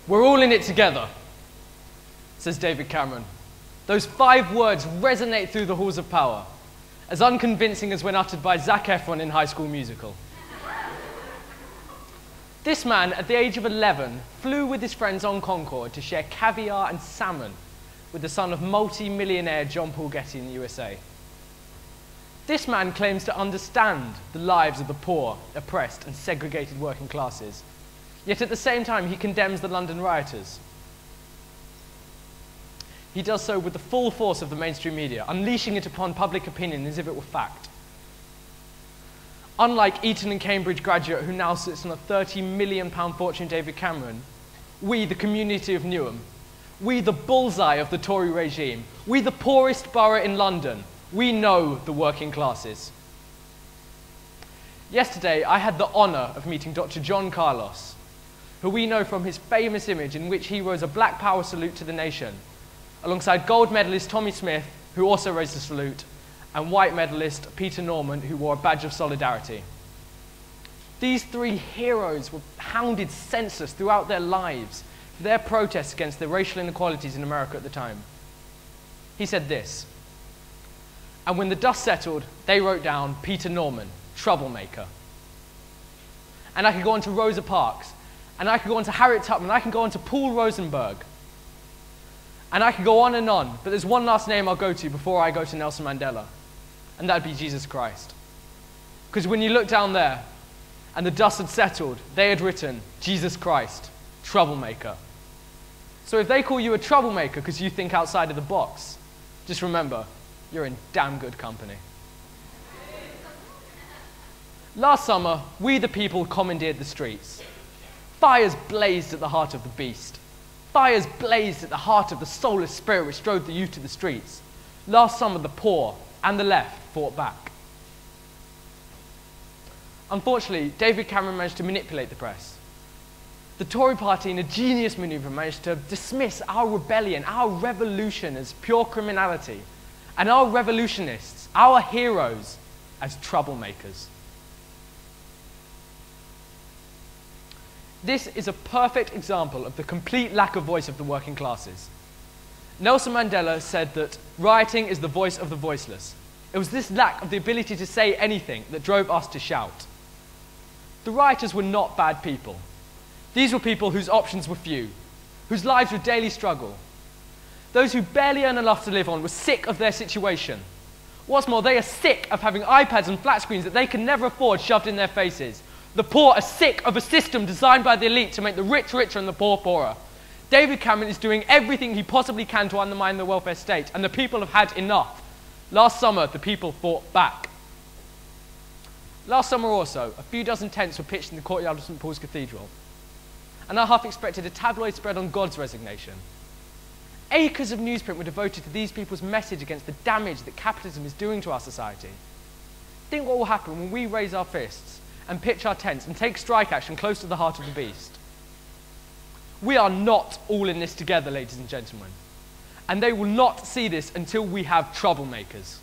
We're all in it together, says David Cameron. Those 5 words resonate through the halls of power, as unconvincing as when uttered by Zac Efron in High School Musical. This man, at the age of 11, flew with his friends on Concorde to share caviar and salmon with the son of multi-millionaire John Paul Getty in the USA. This man claims to understand the lives of the poor, oppressed, and segregated working classes, yet at the same time he condemns the London rioters. He does so with the full force of the mainstream media, unleashing it upon public opinion as if it were fact. Unlike Eton and Cambridge graduate who now sits on a £30 million fortune, David Cameron, we, the community of Newham, we, the bullseye of the Tory regime, we, the poorest borough in London, we know the working classes. Yesterday, I had the honour of meeting Dr. John Carlos, who we know from his famous image in which he rose a Black Power salute to the nation, alongside gold medalist Tommy Smith, who also raised a salute, and white medalist Peter Norman, who wore a badge of solidarity. These 3 heroes were hounded senseless throughout their lives for their protests against the racial inequalities in America at the time. He said this, and when the dust settled, they wrote down Peter Norman, troublemaker. And I could go on to Rosa Parks, and I could go on to Harriet Tubman, I can go on to Paul Rosenberg, and I could go on, but there's one last name I'll go to before I go to Nelson Mandela, and that'd be Jesus Christ. Because when you look down there, and the dust had settled, they had written, Jesus Christ, troublemaker. So if they call you a troublemaker because you think outside of the box, just remember, you're in damn good company. Last summer, we the people commandeered the streets. Fires blazed at the heart of the beast. Fires blazed at the heart of the soulless spirit which drove the youth to the streets. Last summer, the poor and the left fought back. Unfortunately, David Cameron managed to manipulate the press. The Tory party, in a genius maneuver, managed to dismiss our rebellion, our revolution as pure criminality, and our revolutionists, our heroes, as troublemakers. This is a perfect example of the complete lack of voice of the working classes. Nelson Mandela said that rioting is the voice of the voiceless. It was this lack of the ability to say anything that drove us to shout. The rioters were not bad people. These were people whose options were few, whose lives were daily struggle. Those who barely earn enough to live on were sick of their situation. What's more, they are sick of having iPads and flat screens that they can never afford shoved in their faces. The poor are sick of a system designed by the elite to make the rich richer and the poor poorer. David Cameron is doing everything he possibly can to undermine the welfare state, and the people have had enough. Last summer, the people fought back. Last summer also, a few dozen tents were pitched in the courtyard of St. Paul's Cathedral, and I half expected a tabloid spread on God's resignation. Acres of newsprint were devoted to these people's message against the damage that capitalism is doing to our society. Think what will happen when we raise our fists and pitch our tents and take strike action close to the heart of the beast. We are not all in this together, ladies and gentlemen, and they will not see this until we have troublemakers.